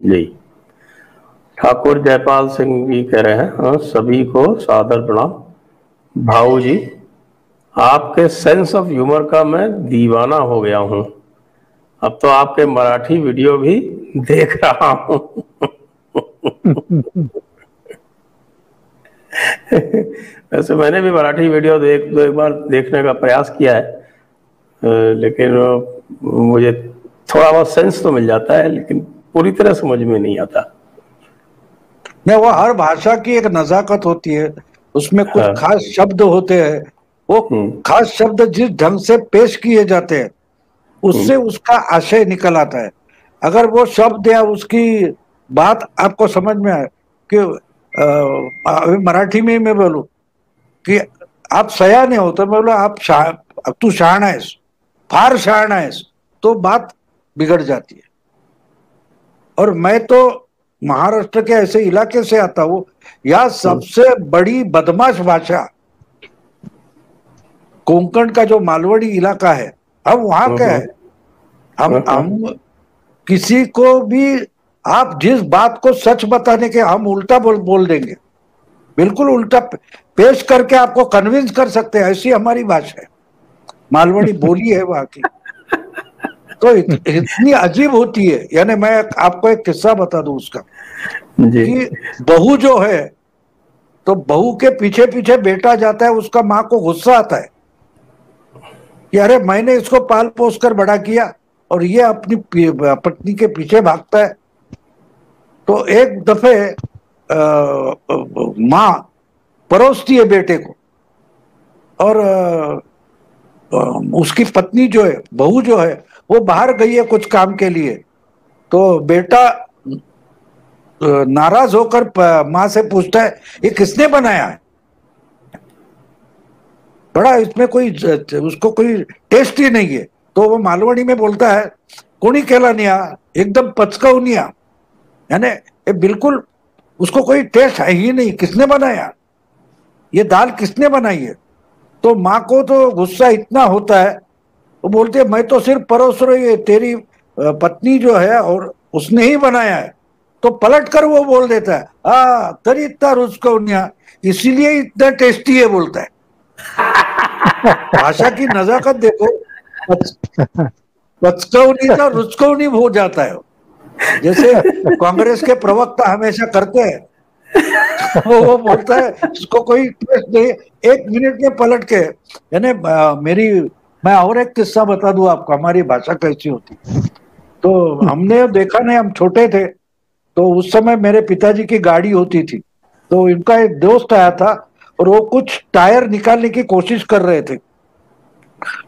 जी। ठाकुर जयपाल सिंह जी कह रहे हैं, हाँ सभी को सादर प्रणाम। भाऊ जी, आपके सेंस ऑफ ह्यूमर का मैं दीवाना हो गया हूँ। अब तो आपके मराठी वीडियो भी देख रहा हूँ। वैसे मैंने भी मराठी वीडियो एक बार देखने का प्रयास किया है, लेकिन मुझे थोड़ा बहुत सेंस तो मिल जाता है, लेकिन पूरी तरह समझ में नहीं आता। नहीं, वो हर भाषा की एक नजाकत होती है, उसमें कुछ हाँ। खास शब्द होते हैं। वो खास शब्द जिस ढंग से पेश किए जाते हैं उससे उसका आशय निकल आता है। अगर वो शब्द या उसकी बात आपको समझ में आए कि मराठी में मैं बोलूं कि आप सयाने हो तो मैं बोला तू शहाणा आहेस, फार शहाणा आहेस, तो बात बिगड़ जाती है। और मैं तो महाराष्ट्र के ऐसे इलाके से आता हूं, यह सबसे बड़ी बदमाश भाषा कोंकण का जो मालवड़ी इलाका है, हम वहां के हैं। हम किसी को भी आप जिस बात को सच बताने के हम उल्टा बोल देंगे, बिल्कुल उल्टा पेश करके आपको कन्विंस कर सकते हैं, ऐसी हमारी भाषा है, मालवड़ी बोली है वहां की। तो इतनी अजीब होती है। यानी मैं आपको एक किस्सा बता दूं उसका जी। कि बहू जो है, तो बहू के पीछे पीछे बेटा जाता है, उसका माँ को गुस्सा आता है कि अरे मैंने इसको पाल पोस कर बड़ा किया और ये अपनी पत्नी के पीछे भागता है। तो एक दफे माँ परोसती है बेटे को, और उसकी पत्नी जो है, बहू जो है, वो बाहर गई है कुछ काम के लिए। तो बेटा नाराज होकर माँ से पूछता है ये किसने बनाया है, बड़ा इसमें कोई उसको कोई टेस्ट ही नहीं है। तो वो मालवणी में बोलता है कोणी केला निया, एकदम पचकाउनिया, यानी ये बिल्कुल उसको कोई टेस्ट है ही नहीं, किसने बनाया, ये दाल किसने बनाई है। तो माँ को तो गुस्सा इतना होता है, वो बोलते है मैं तो सिर्फ परोस रही है, तेरी पत्नी जो है और उसने ही बनाया है। तो पलट कर वो बोल देता है तरी इतना रुचकौनिया, इसीलिए इतना टेस्टी है, बोलता है। भाषा की नजाकत देखो, पचकौनी था रुचकौनी हो जाता है, जैसे कांग्रेस के प्रवक्ता हमेशा करते हैं। वो बोलता है इसको कोई टेस्ट नहीं, एक मिनट में पलट के। यानी मैं और एक किस्सा बता दूं आपको, हमारी भाषा कैसी होती। तो हमने देखा नहीं, हम छोटे थे, तो उस समय मेरे पिताजी की गाड़ी होती थी। तो इनका एक दोस्त आया था और वो कुछ टायर निकालने की कोशिश कर रहे थे।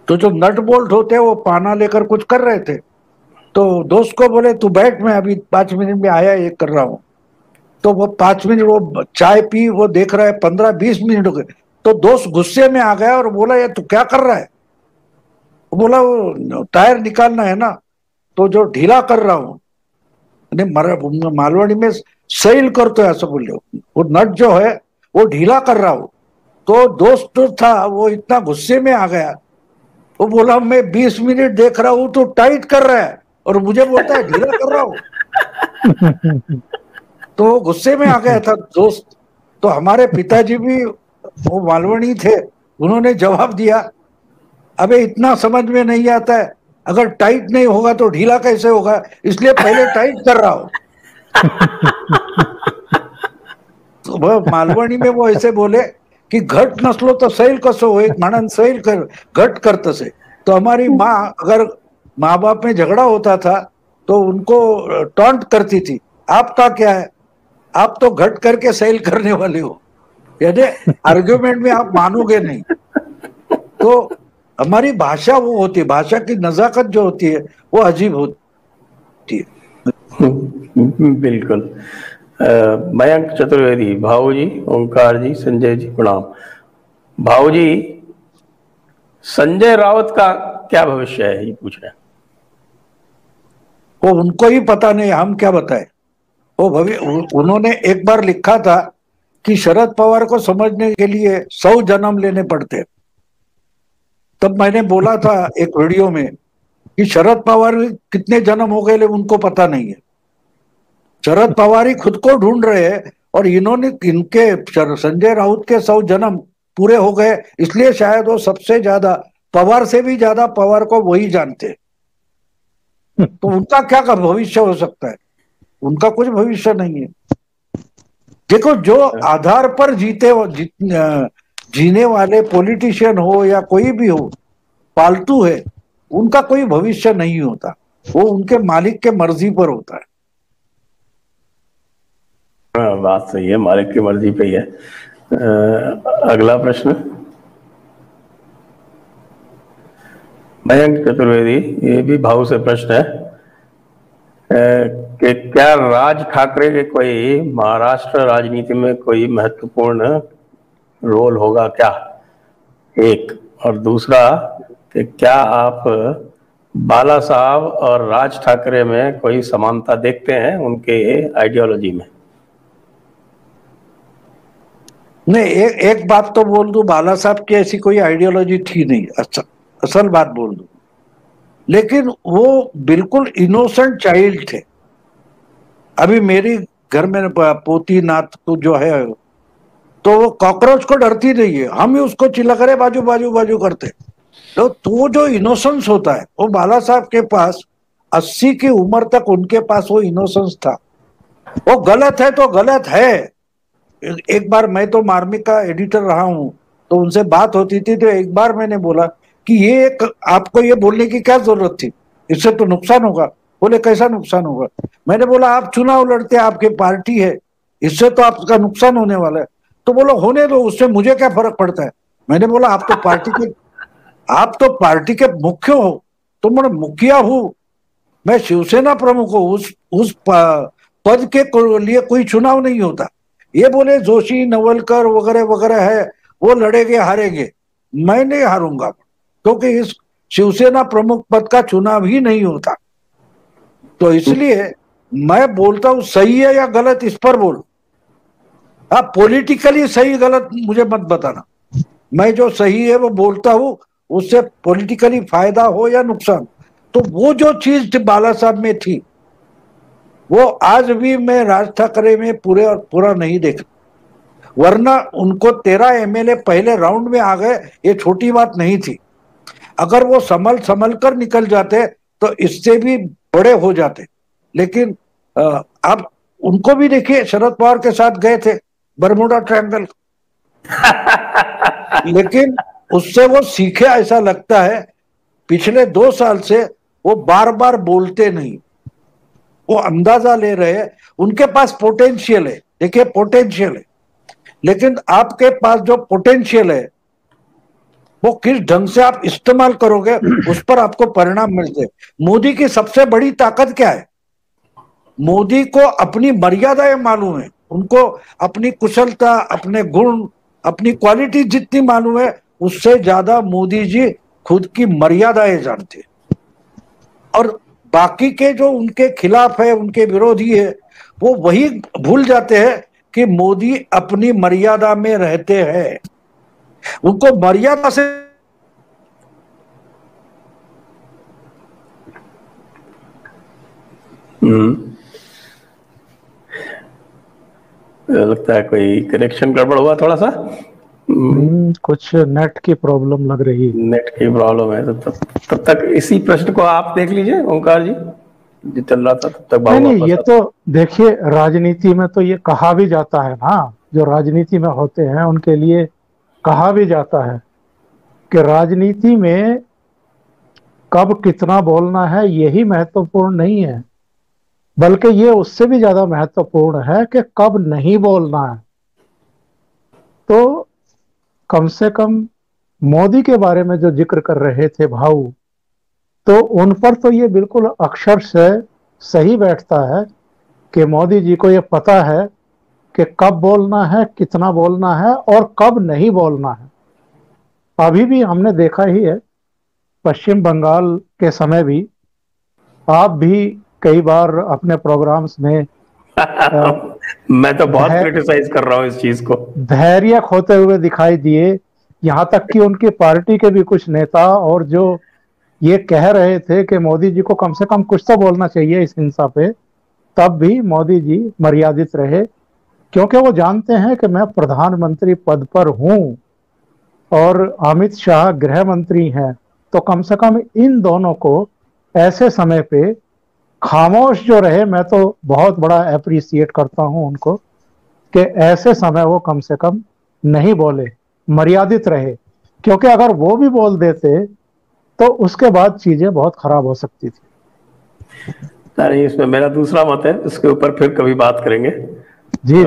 तो जो नट बोल्ट होते हैं वो पाना लेकर कुछ कर रहे थे। तो दोस्त को बोले तू बैठ, मैं अभी 5 मिनट में आया, ये कर रहा हूँ। तो वो 5 मिनट वो चाय पी, वो देख रहा है 15-20 मिनट हो गए। तो दोस्त गुस्से में आ गया और बोला ये तू क्या कर रहा है। वो बोला वो टायर निकालना है ना, तो जो ढीला कर रहा हूँ, मालवाड़ी में सैल करते है ऐसा बोले, वो नट जो है वो ढीला कर रहा हूँ। तो दोस्त जो था वो इतना गुस्से में आ गया, वो बोला मैं 20 मिनट देख रहा हूँ तो टाइट कर रहा है और मुझे बोलता है ढीला कर रहा हूँ। तो गुस्से में आ गया था दोस्त। तो हमारे पिताजी भी वो मालवणी थे, उन्होंने जवाब दिया अबे इतना समझ में नहीं आता है, अगर टाइट नहीं होगा तो ढीला कैसे होगा, इसलिए पहले टाइट कर रहा हूं। तो वह मालवणी में वो ऐसे बोले कि घट नसलो तो सैल कसो हो, एक मानन सैल कर घट करत से। तो हमारी माँ, अगर माँ बाप में झगड़ा होता था तो उनको टॉन्ट करती थी, आपका क्या है, आप तो घट करके सैल करने वाले हो। यानी आर्ग्यूमेंट में आप मानोगे नहीं। तो हमारी भाषा वो होती है, भाषा की नजाकत जो होती है वो अजीब होती है। बिल्कुल। मयंक चतुर्वेदी, भाऊ जी, ओंकार जी, संजय जी प्रणाम। भाऊ जी, संजय राउत का क्या भविष्य है, ये पूछ रहे हैं। वो उनको ही पता नहीं, हम क्या बताएं। वो उन्होंने एक बार लिखा था कि शरद पवार को समझने के लिए 100 जन्म लेने पड़ते। तब मैंने बोला था एक वीडियो में कि शरद पवार कितने जन्म हो गए उनको पता नहीं है। शरद पवार ही खुद को ढूंढ रहे हैं, और इन्होंने इनके संजय राउत के 100 जन्म पूरे हो गए, इसलिए शायद वो सबसे ज्यादा, पवार से भी ज्यादा पवार को वही जानते हैं। तो उनका क्या का भविष्य हो सकता है? उनका कुछ भविष्य नहीं है। देखो, जो आधार पर जीने वाले पॉलिटिशियन हो या कोई भी हो, पालतू है, उनका कोई भविष्य नहीं होता, वो उनके मालिक के मर्जी पर होता है। बात सही है, मालिक की मर्जी पे ही है। अगला प्रश्न, मयंक चतुर्वेदी, ये भी भाव से प्रश्न है कि क्या राज ठाकरे के कोई महाराष्ट्र राजनीति में कोई महत्वपूर्ण रोल होगा क्या, एक, और दूसरा कि क्या आप बाला साहब और राज ठाकरे में कोई समानता देखते हैं उनके आइडियोलॉजी में? नहीं, एक बात तो बोल दूं, बाला साहब की ऐसी कोई आइडियोलॉजी थी नहीं, असल बात बोल दूं, लेकिन वो बिल्कुल इनोसेंट चाइल्ड थे। अभी मेरी घर में पोती नात को जो है, तो वो कॉकरोच को डरती नहीं है, हम ही उसको चिल्ला करे बाजू बाजू बाजू करते। तो वो जो इनोसेंस होता है, वो बाला साहब के पास 80 की उम्र तक उनके पास वो इनोसेंस था। वो गलत है तो गलत है। एक बार, मैं तो मार्मिक का एडिटर रहा हूं, तो उनसे बात होती थी, तो एक बार मैंने बोला कि ये आपको ये बोलने की क्या जरूरत थी, इससे तो नुकसान होगा। बोले कैसा नुकसान होगा? मैंने बोला आप चुनाव लड़ते, आपकी पार्टी है, इससे तो आपका नुकसान होने वाला है। तो बोलो होने दो, उससे मुझे क्या फर्क पड़ता है। मैंने बोला आप तो पार्टी के मुख्य हो। तो मैं मुखिया हूं, मैं शिवसेना प्रमुख हूं, उस पद के लिए कोई चुनाव नहीं होता। ये बोले जोशी नवलकर वगैरह वगैरह है, वो लड़ेंगे हारेंगे, मैं नहीं हारूंगा, क्योंकि इस शिवसेना प्रमुख पद का चुनाव ही नहीं होता। तो इसलिए मैं बोलता हूं, सही है या गलत इस पर बोल, आप पॉलिटिकली सही गलत मुझे मत बताना। मैं जो सही है वो बोलता हूं, उससे पॉलिटिकली फायदा हो या नुकसान। तो वो जो चीज बाला साहब में थी, वो आज भी मैं राज ठाकरे में पूरा नहीं देखता। वरना उनको 13 एमएलए पहले राउंड में आ गए, ये छोटी बात नहीं थी। अगर वो संभल कर निकल जाते तो इससे भी बड़े हो जाते। लेकिन आप उनको भी देखिए, शरद पवार के साथ गए थे बरमुडा ट्रायंगल लेकिन उससे वो सीखे, ऐसा लगता है पिछले 2 साल से वो बार बार बोलते नहीं, वो अंदाजा ले रहे हैं। उनके पास पोटेंशियल है, देखिए पोटेंशियल है, लेकिन आपके पास जो पोटेंशियल है वो किस ढंग से आप इस्तेमाल करोगे, उस पर आपको परिणाम मिलते हैं। मोदी की सबसे बड़ी ताकत क्या है? मोदी को अपनी मर्यादाएं मालूम है, उनको अपनी कुशलता, अपने गुण, अपनी क्वालिटी जितनी मालूम है, उससे ज्यादा मोदी जी खुद की मर्यादाएं जानते हैं। और बाकी के जो उनके खिलाफ है, उनके विरोधी है, वो वही भूल जाते हैं कि मोदी अपनी मर्यादा में रहते हैं। उनको मर्यादा से लगता है कोई कनेक्शन गड़बड़ हुआ थोड़ा सा। कुछ नेट की प्रॉब्लम लग रही है। नेट की प्रॉब्लम है, तो तब तक इसी प्रश्न को आप देख लीजिए ओंकार जी, जो चल रहा था तब तक। नहीं, ये तो देखिए, राजनीति में तो ये कहा भी जाता है ना, जो राजनीति में होते हैं उनके लिए कहा भी जाता है कि राजनीति में कब कितना बोलना है यही महत्वपूर्ण नहीं है, बल्कि ये उससे भी ज्यादा महत्वपूर्ण है कि कब नहीं बोलना है। तो कम से कम मोदी के बारे में जो जिक्र कर रहे थे भाऊ, तो उन पर तो ये बिल्कुल अक्षर से सही बैठता है कि मोदी जी को ये पता है कि कब बोलना है, कितना बोलना है और कब नहीं बोलना है। अभी भी हमने देखा ही है, पश्चिम बंगाल के समय भी आप भी कई बार अपने प्रोग्राम्स में मैं तो बहुत क्रिटिसाइज कर रहा हूँ इस चीज को, धैर्य खोते हुए दिखाई दिए। यहाँ तक कि उनकी पार्टी के भी कुछ नेता और जो ये कह रहे थे कि मोदी जी को कम से कम कुछ तो बोलना चाहिए इस हिंसा पे, तब भी मोदी जी मर्यादित रहे, क्योंकि वो जानते हैं कि मैं प्रधानमंत्री पद पर हूं और अमित शाह गृह मंत्री हैं, तो कम से कम इन दोनों को ऐसे समय पे खामोश जो रहे, मैं तो बहुत बड़ा अप्रिसिएट करता हूं उनको कि ऐसे समय वो कम से कम नहीं बोले, मर्यादित रहे। क्योंकि अगर वो भी बोल देते तो उसके बाद चीजें बहुत खराब हो सकती थी। नहीं, इसमें मेरा दूसरा मत है, इसके ऊपर फिर कभी बात करेंगे। जी जी।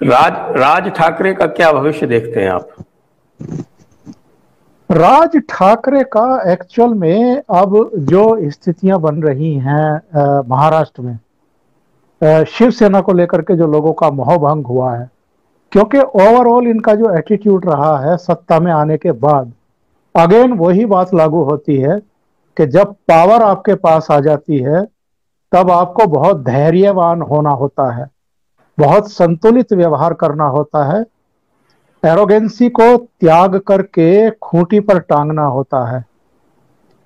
राज ठाकरे का क्या भविष्य देखते हैं आप? राज ठाकरे का एक्चुअल में अब जो स्थितियां बन रही हैं महाराष्ट्र में, शिवसेना को लेकर के जो लोगों का मोहभंग हुआ है, क्योंकि ओवरऑल इनका जो एटीट्यूड रहा है सत्ता में आने के बाद, अगेन वही बात लागू होती है कि जब पावर आपके पास आ जाती है तब आपको बहुत धैर्यवान होना होता है, बहुत संतुलित व्यवहार करना होता है, एरोगेंसी को त्याग करके खूंटी पर टांगना होता है।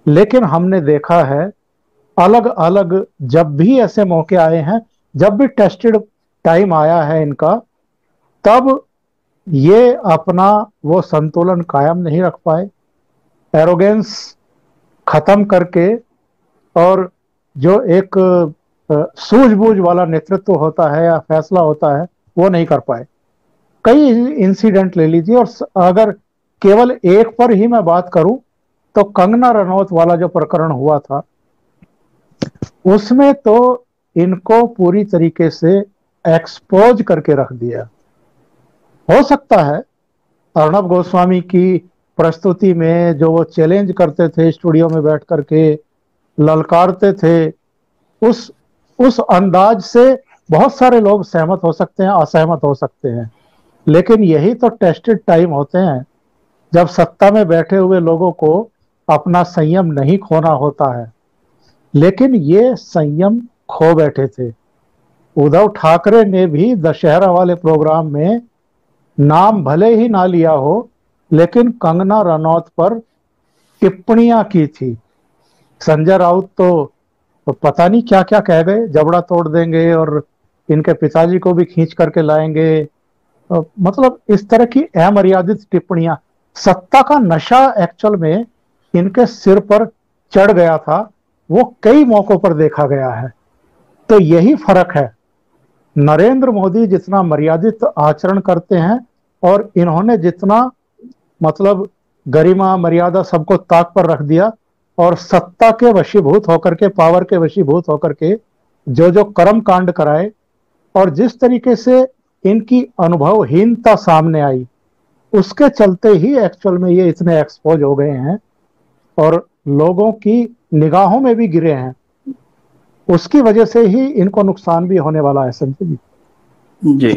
लेकिन हमने देखा है अलग अलग जब भी ऐसे मौके आए हैं, जब भी टेस्टेड टाइम आया है इनका, तब ये अपना वो संतुलन कायम नहीं रख पाए, एरोगेंस खत्म करके, और जो एक सूझबूझ वाला नेतृत्व होता है या फैसला होता है वो नहीं कर पाए। कई इंसिडेंट ले लीजिए, और अगर केवल एक पर ही मैं बात करूं तो कंगना रनौत वाला जो प्रकरण हुआ था, उसमें तो इनको पूरी तरीके से एक्सपोज करके रख दिया। हो सकता है अर्णब गोस्वामी की प्रस्तुति में जो वो चैलेंज करते थे, स्टूडियो में बैठ करके ललकारते थे, उस उस अंदाज से बहुत सारे लोग सहमत हो सकते हैं, असहमत हो सकते हैं, लेकिन यही तो टेस्टेड टाइम होते हैं जब सत्ता में बैठे हुए लोगों को अपना संयम नहीं खोना होता है। लेकिन ये संयम खो बैठे थे। उद्धव ठाकरे ने भी दशहरा वाले प्रोग्राम में नाम भले ही ना लिया हो, लेकिन कंगना रनौत पर टिप्पणियां की थी। संजय राउत तो पता नहीं क्या क्या कह गए, जबड़ा तोड़ देंगे और इनके पिताजी को भी खींच करके लाएंगे। मतलब इस तरह की अमर्यादित टिप्पणियां, सत्ता का नशा एक्चुअल में इनके सिर पर चढ़ गया था, वो कई मौकों पर देखा गया है। तो यही फर्क है, नरेंद्र मोदी जितना मर्यादित आचरण करते हैं और इन्होंने जितना मतलब गरिमा मर्यादा सबको ताक पर रख दिया, और सत्ता के वशीभूत होकर के, पावर के वशीभूत होकर के जो जो कर्म कांड कराए, और जिस तरीके से इनकी अनुभवहीनता सामने आई, उसके चलते ही एक्चुअल में ये इतने एक्सपोज हो गए हैं और लोगों की निगाहों में भी गिरे हैं। उसकी वजह से ही इनको नुकसान भी होने वाला है। संजय जी। जी,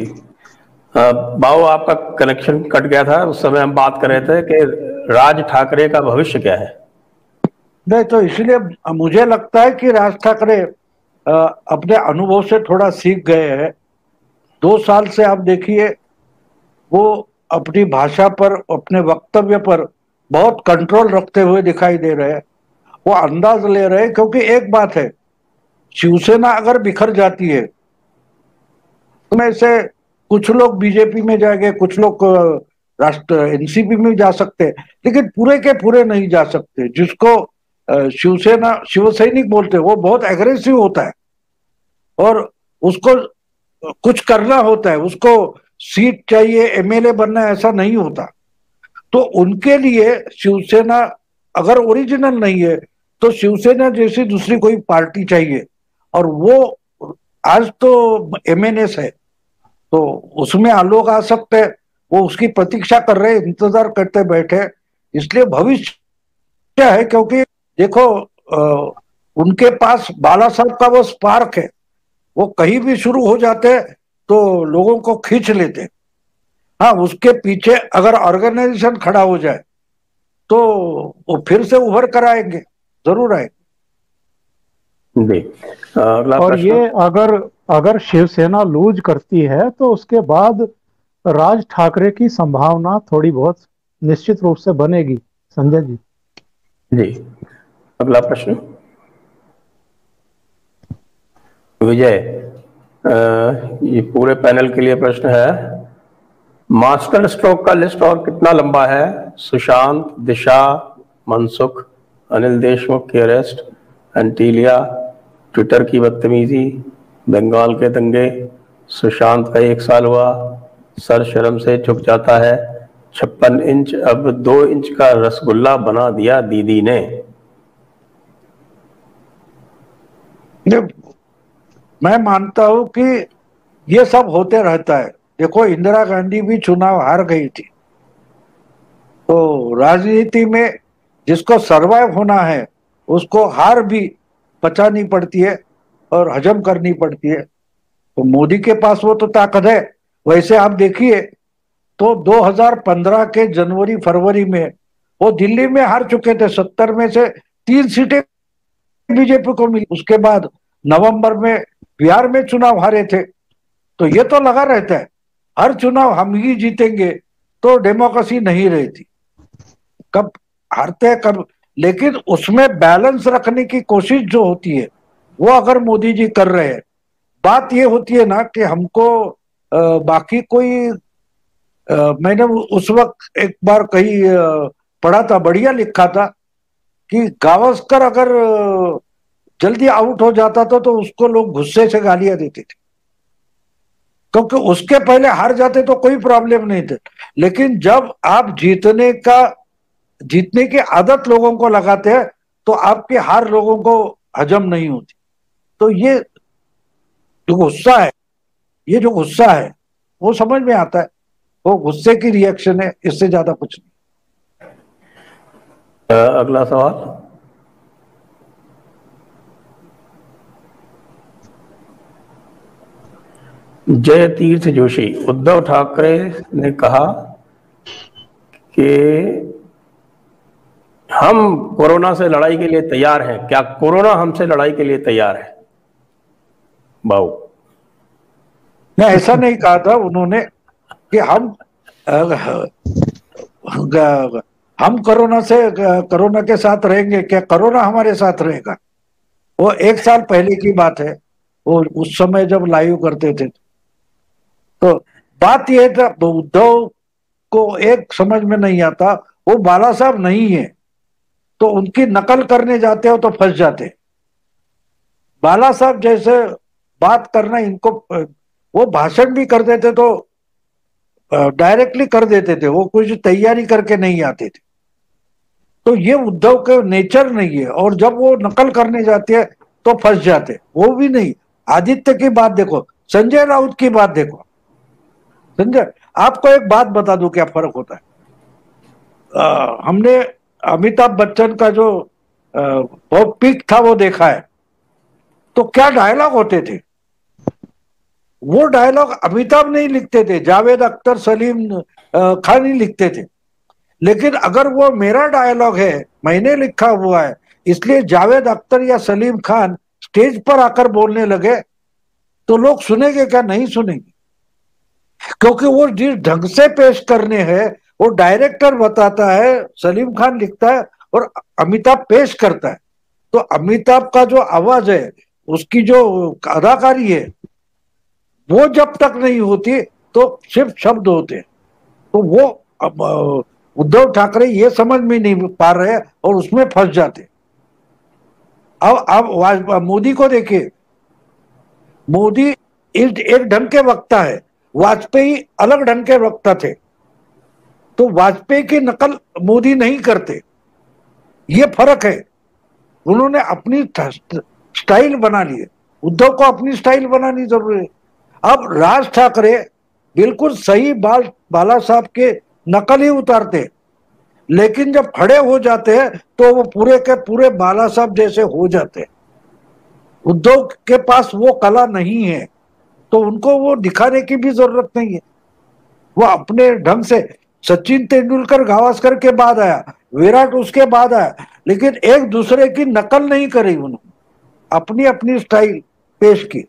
बाबू आपका कनेक्शन कट गया था, उस समय हम बात कर रहे थे कि राज ठाकरे का भविष्य क्या है। नहीं, तो इसलिए मुझे लगता है कि राज ठाकरे अपने अनुभव से थोड़ा सीख गए हैं। 2 साल से आप देखिए वो अपनी भाषा पर, अपने वक्तव्य पर बहुत कंट्रोल रखते हुए दिखाई दे रहे हैं। वो अंदाज ले रहे हैं, क्योंकि एक बात है, शिवसेना अगर बिखर जाती है तो में से कुछ लोग बीजेपी में जाएंगे, कुछ लोग राष्ट्र एनसीपी में जा सकते हैं, लेकिन पूरे के पूरे नहीं जा सकते। जिसको शिवसेना शिवसैनिक बोलते हैं, वो बहुत एग्रेसिव होता है और उसको कुछ करना होता है, उसको सीट चाहिए, एमएलए बनना, ऐसा नहीं होता। तो उनके लिए शिवसेना अगर ओरिजिनल नहीं है तो शिवसेना जैसी दूसरी कोई पार्टी चाहिए, और वो आज तो एमएनएस है, तो उसमें लोग आ सकते हैं। वो उसकी प्रतीक्षा कर रहे, इंतजार करते बैठे, इसलिए भविष्य है। क्योंकि देखो उनके पास बाला साहब का वो स्पार्क है, वो कहीं भी शुरू हो जाते हैं तो लोगों को खींच लेते। हाँ, उसके पीछे अगर ऑर्गेनाइजेशन खड़ा हो जाए तो वो फिर से उभर कर आएंगे, जरूर आएंगे। जी, अगला और प्रश्न। ये अगर अगर शिवसेना लूज करती है तो उसके बाद राज ठाकरे की संभावना थोड़ी बहुत निश्चित रूप से बनेगी। संजय जी। जी, अगला प्रश्न। विजय, ये पूरे पैनल के लिए प्रश्न है। मास्टर स्ट्रोक का लिस्ट और कितना लंबा है? सुशांत, दिशा, मनसुख, अनिल देशमुख की अरेस्ट, एंटीलिया, ट्विटर की बदतमीजी, बंगाल के दंगे, सुशांत का 1 साल हुआ, सर शर्म से झुक जाता है, 56 इंच अब 2 इंच का रसगुल्ला बना दिया दीदी ने। मैं मानता हूं कि ये सब होते रहता है। देखो, इंदिरा गांधी भी चुनाव हार गई थी, तो राजनीति में जिसको सरवाइव होना है उसको हार भी पचानी पड़ती है और हजम करनी पड़ती है। तो मोदी के पास वो तो ताकत है। वैसे आप देखिए तो 2015 के जनवरी फरवरी में वो दिल्ली में हार चुके थे, 70 में से 3 सीटें बीजेपी को मिली। उसके बाद नवंबर में बिहार में चुनाव हारे थे। तो ये तो लगा रहता है हर चुनाव हम ही जीतेंगे, तो डेमोक्रेसी नहीं रहती। कब हारते हैं कब, लेकिन उसमें बैलेंस रखने की कोशिश जो होती है वो अगर मोदी जी कर रहे हैं। बात ये होती है ना कि हमको बाकी कोई मैंने उस वक्त एक बार कहीं पढ़ा था, बढ़िया लिखा था कि गावस्कर अगर जल्दी आउट हो जाता था तो उसको लोग गुस्से से गालियां देते थे, क्योंकि उसके पहले हार जाते तो कोई प्रॉब्लम नहीं थे। लेकिन जब आप जीतने की आदत लोगों को लगाते हैं तो आपकी हार लोगों को हजम नहीं होती। तो ये जो गुस्सा है वो समझ में आता है, वो गुस्से की रिएक्शन है, इससे ज्यादा कुछ नहीं। अगला सवाल। जय तीर्थ जोशी, उद्धव ठाकरे ने कहा कि हम कोरोना से लड़ाई के लिए तैयार हैं, क्या कोरोना हमसे लड़ाई के लिए तैयार है? बाबू, नहीं, ऐसा नहीं कहा था उन्होंने कि हम कोरोना के साथ रहेंगे। क्या कोरोना हमारे साथ रहेगा? वो 1 साल पहले की बात है, वो उस समय जब लाइव करते थे। तो बात यह था, उद्धव को एक समझ में नहीं आता, वो बाला साहब नहीं है तो उनकी नकल करने जाते हो तो फंस जाते। बाला साहब जैसे बात करना इनको, वो भाषण भी कर देते तो डायरेक्टली कर देते थे, वो कुछ तैयारी करके नहीं आते थे। तो ये उद्धव के नेचर नहीं है, और जब वो नकल करने जाते हैं तो फंस जाते। वो भी नहीं, आदित्य की बात देखो, संजय राउत की बात देखो। संजय, आपको एक बात बता दूं क्या फर्क होता है। हमने अमिताभ बच्चन का जो बहुत पीक था वो देखा है, तो क्या डायलॉग होते थे। वो डायलॉग अमिताभ नहीं लिखते थे, जावेद अख्तर, सलीम खान ही लिखते थे। लेकिन अगर वो मेरा डायलॉग है, मैंने लिखा हुआ है, इसलिए जावेद अख्तर या सलीम खान स्टेज पर आकर बोलने लगे, तो लोग सुनेंगे क्या? नहीं सुनेंगे, क्योंकि वो जिस ढंग से पेश करने हैं वो डायरेक्टर बताता है, सलीम खान लिखता है और अमिताभ पेश करता है। तो अमिताभ का जो आवाज है, उसकी जो अदाकारी है, वो जब तक नहीं होती तो सिर्फ शब्द होते हैं। तो वो उद्धव ठाकरे ये समझ में नहीं पा रहे और उसमें फंस जाते। अब मोदी को देखिए, मोदी एक ढंग के वक्ता है, वाजपेयी अलग ढंग के वक्ता थे। तो वाजपेयी की नकल मोदी नहीं करते, ये फर्क है। उन्होंने अपनी स्टाइल बना ली है, उद्धव को अपनी स्टाइल बनानी जरूरी है। अब राज ठाकरे बिल्कुल सही बाला साहब के नकल ही उतारते, लेकिन जब खड़े हो जाते हैं तो वो पूरे के पूरे बाला साहब जैसे हो जाते हैं। उद्धव के पास वो कला नहीं है, तो उनको वो दिखाने की भी जरूरत नहीं है। वो अपने ढंग से, सचिन तेंदुलकर गावस्कर के बाद आया, विराट उसके बाद आया, लेकिन एक दूसरे की नकल नहीं करी उन्होंने, अपनी अपनी स्टाइल पेश की।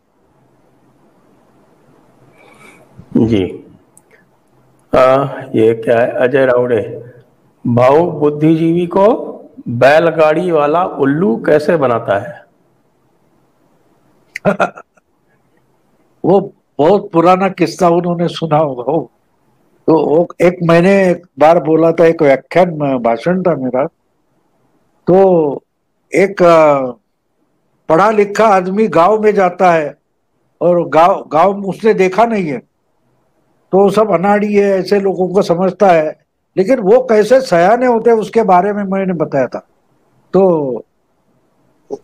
जी। ये क्या है? अजय राउडे, भाऊ बुद्धिजीवी को बैलगाड़ी वाला उल्लू कैसे बनाता है? वो बहुत पुराना किस्सा उन्होंने सुना होगा वो। तो एक मैंने एक बार बोला था, एक व्याख्यान में भाषण था मेरा, तो एक पढ़ा लिखा आदमी गांव में जाता है और गांव गांव में उसने देखा नहीं है, तो सब अनाड़ी है ऐसे लोगों को समझता है, लेकिन वो कैसे सयाने होते हैं उसके बारे में मैंने बताया था। तो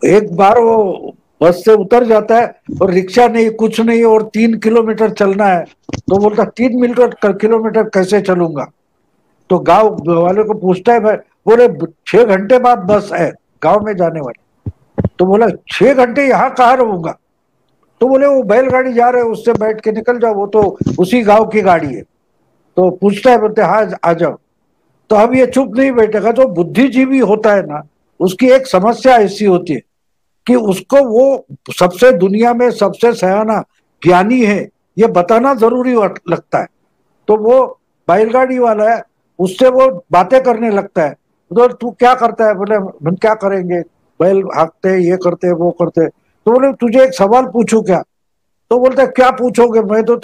एक बार वो बस से उतर जाता है और रिक्शा नहीं कुछ नहीं और 3 किलोमीटर चलना है, तो बोलता 3 किलोमीटर कैसे चलूंगा। तो गांव वाले को पूछता है, भाई बोले 6 घंटे बाद बस है गांव में जाने वाली। तो बोला 6 घंटे यहाँ कहाँ रहूंगा। तो बोले वो बैलगाड़ी जा रहे उससे बैठ के निकल जाओ, वो तो उसी गांव की गाड़ी है। तो पूछता है, बोलते हाँ आ जाओ। तो अब ये चुप नहीं बैठेगा। जो बुद्धिजीवी होता है ना, उसकी एक समस्या ऐसी होती है कि उसको वो सबसे दुनिया में सबसे सयाना ज्ञानी है ये बताना जरूरी लगता है। तो वो बैलगाड़ी वाला है, उससे वो बातें करने लगता है। तो तू क्या करता है, बोले हम क्या करेंगे, बैल हाँकते ये करते वो करते। तो बोले तुझे एक सवाल पूछूं क्या। तो बोलता है क्या पूछोगे, मैं तो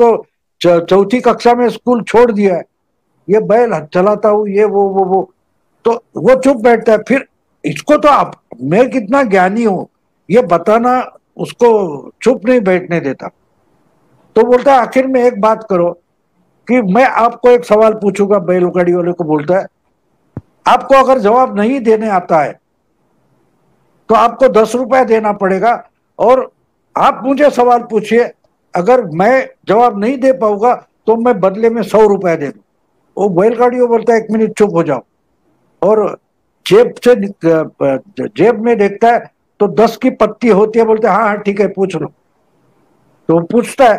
चौथी कक्षा में स्कूल छोड़ दिया है, ये बैल चलाता हूँ ये वो। तो वो चुप बैठता है। फिर इसको तो आप मैं कितना ज्ञानी हूं ये बताना उसको चुप नहीं बैठने देता। तो बोलता है आखिर में एक बात करो कि मैं आपको एक सवाल पूछूंगा। बैलगाड़ी वाले को बोलता है, आपको अगर जवाब नहीं देने आता है तो आपको 10 रुपया देना पड़ेगा, और आप मुझे सवाल पूछिए, अगर मैं जवाब नहीं दे पाऊंगा तो मैं बदले में 100 रुपया दे दूं। वो बैलगाड़ी बोलता है 1 मिनट चुप हो जाओ, और जेब में देखता है तो 10 की पत्ती होती है। बोलते हाँ हाँ ठीक है पूछ लो। तो पूछता है,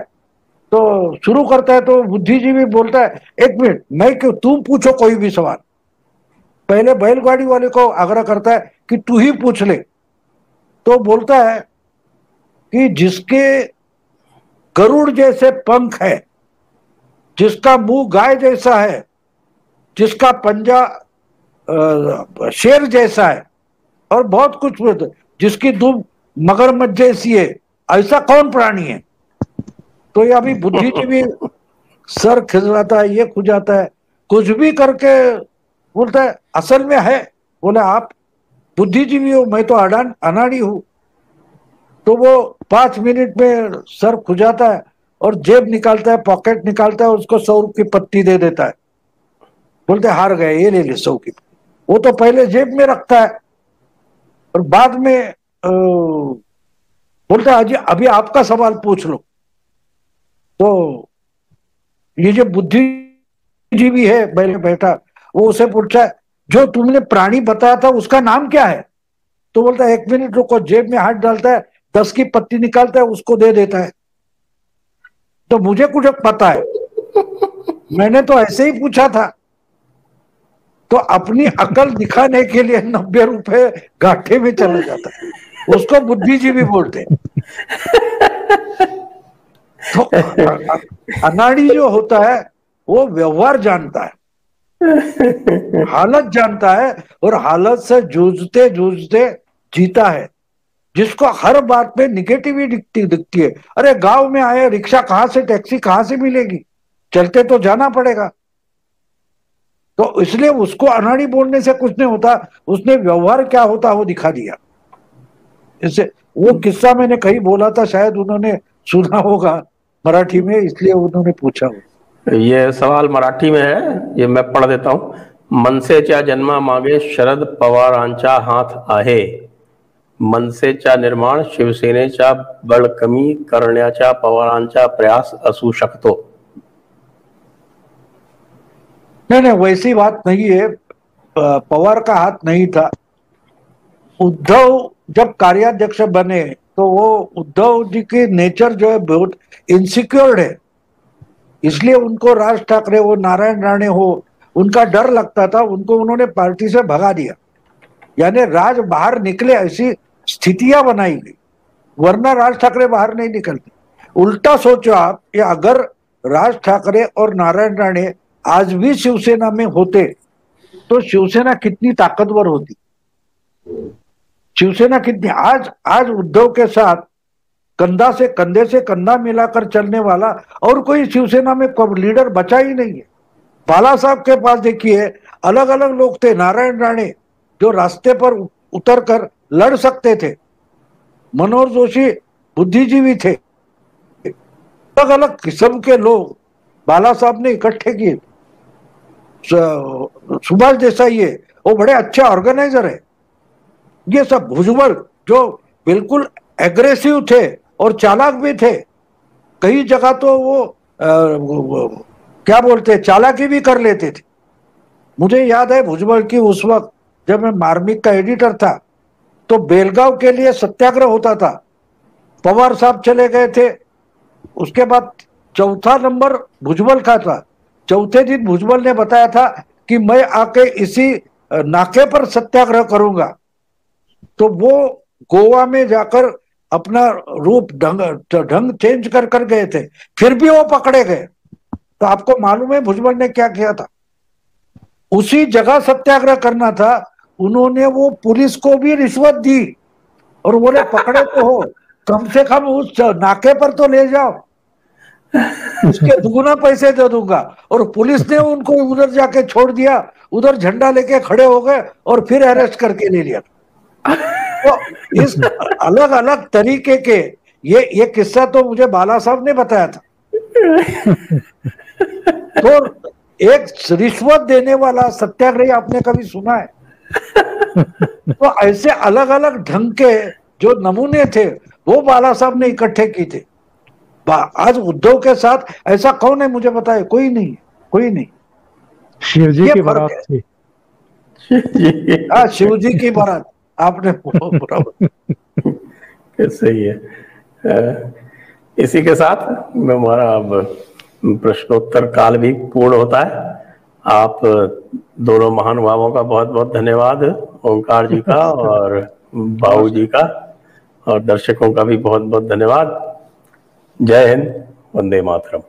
तो शुरू करता है। तो बुद्धिजीवी बोलता है 1 मिनट मैं क्यों, तुम पूछो कोई भी सवाल। पहले बैलगाड़ी वाले को आग्रह करता है कि तू ही पूछ ले। तो बोलता है कि जिसके गरुड़ जैसे पंख है, जिसका मुंह गाय जैसा है, जिसका पंजा शेर जैसा है, और बहुत कुछ, जिसकी दुम मगरमच्छ जैसी है, ऐसा कौन प्राणी है। तो ये अभी बुद्धिजीवी सर खिजलाता है, ये खुजाता है, कुछ भी करके बोलता है असल में है। बोले आप बुद्धिजीवी हो, मैं तो अनाड़ी हूं। तो वो 5 मिनट में सर खुजाता है और जेब निकालता है, पॉकेट निकालता है, उसको 100 की पत्ती दे देता है। बोलते हार गए, ये ले 100 की। वो तो पहले जेब में रखता है और बाद में बोलता है अभी आपका सवाल पूछ लो। तो ये जो बुद्धिजीवी है पहले बैठा, वो उसे पूछता है जो तुमने प्राणी बताया था उसका नाम क्या है। तो बोलता है 1 मिनट रुको, जेब में हाथ डालता है, 10 की पत्ती निकालता है, उसको दे देता है। तो मुझे कुछ पता है, मैंने तो ऐसे ही पूछा था। तो अपनी अकल दिखाने के लिए 90 रुपए घाटे में चला जाता है, उसको बुद्धिजीवी बोलते हैं। तो अनाड़ी जो होता है वो व्यवहार जानता है, हालत जानता है, और हालत से जूझते जूझते जीता है। जिसको हर बात में निगेटिविटी दिखती है, अरे गांव में आए, रिक्शा कहां से, टैक्सी कहां से मिलेगी, चलते तो जाना पड़ेगा। तो इसलिए उसको अनाड़ी बोलने से कुछ नहीं होता, उसने व्यवहार क्या होता वो दिखा दिया। इससे वो किस्सा मैंने कहीं बोला था, शायद उन्होंने सुना होगा मराठी में, इसलिए उन्होंने पूछा। ये सवाल मराठी में है, ये मैं पढ़ देता हूं। मनसेच्या जन्मा मागे शरद पवारांचा हात आहे, मनसेच्या निर्माण शिवसेनेच्या बळ कमी करण्याचा पवारांचा प्रयास असू शकतो। नहीं वैसी बात नहीं है, पवार का हाथ नहीं था। उद्धव जब कार्याध्यक्ष बने तो वो उद्धव जी की नेचर जो है बहुत इनसिक्योर्ड है, इसलिए उनको राज ठाकरे हो, नारायण राणे हो, उनका डर लगता था, उनको उन्होंने पार्टी से भगा दिया। यानी राज बाहर निकले ऐसी स्थितियां बनाई गई, वरना राज ठाकरे बाहर नहीं निकलते। उल्टा सोचो आप, कि अगर राज ठाकरे और नारायण राणे आज भी शिवसेना में होते तो शिवसेना कितनी ताकतवर होती, शिवसेना कितनी। आज उद्धव के साथ कंधा से कंधा मिलाकर चलने वाला और कोई शिवसेना में लीडर बचा ही नहीं है। बाला साहब के पास देखिए अलग अलग लोग थे, नारायण राणे जो रास्ते पर उतरकर लड़ सकते थे, मनोहर जोशी बुद्धिजीवी थे, अलग अलग किस्म के लोग बाला साहब ने इकट्ठे किए। सुभाष देसाई है, वो बड़े अच्छे ऑर्गेनाइजर है। ये सब भुजबल जो बिल्कुल एग्रेसिव थे और चालाक भी थे, कई जगह तो वो क्या बोलते हैं, चालाकी भी कर लेते थे। मुझे याद है भुजबल की उस वक्त जब मैं मार्मिक का एडिटर था तो बेलगांव के लिए सत्याग्रह होता था, पवार साहब चले गए थे, उसके बाद चौथा नंबर भुजबल का था। चौथे दिन भुजबल ने बताया था कि मैं आके इसी नाके पर सत्याग्रह करूंगा, तो वो गोवा में जाकर अपना रूप ढंग चेंज कर गए थे, फिर भी वो पकड़े गए। तो आपको मालूम है भुजबल ने क्या किया था? उसी जगह सत्याग्रह करना था, उन्होंने वो पुलिस को भी रिश्वत दी और बोले पकड़े तो हो, कम से कम उस नाके पर तो ले जाओ, उसके दुगुना पैसे दे दूंगा। और पुलिस ने उनको उधर जाके छोड़ दिया, उधर झंडा लेके खड़े हो गए और फिर अरेस्ट करके ले लिया। तो इस अलग अलग तरीके के ये किस्सा तो मुझे बाला साहब ने बताया था। तो एक रिश्वत देने वाला सत्याग्रही आपने कभी सुना है? तो ऐसे अलग अलग ढंग के जो नमूने थे वो बाला साहब ने इकट्ठे किए थे। आज उद्धव के साथ ऐसा कौन है मुझे बताए? कोई नहीं, कोई नहीं। शिव जी की बारात थी। हाँ, शिव जी की बारात, आपने सही है। इसी के साथ हमारा अब प्रश्नोत्तर काल भी पूर्ण होता है। आप दोनों महानुभावों का बहुत बहुत धन्यवाद, ओंकार जी का और भाऊ जी का, और दर्शकों का भी बहुत बहुत धन्यवाद। जय हिंद, वंदे मातरम।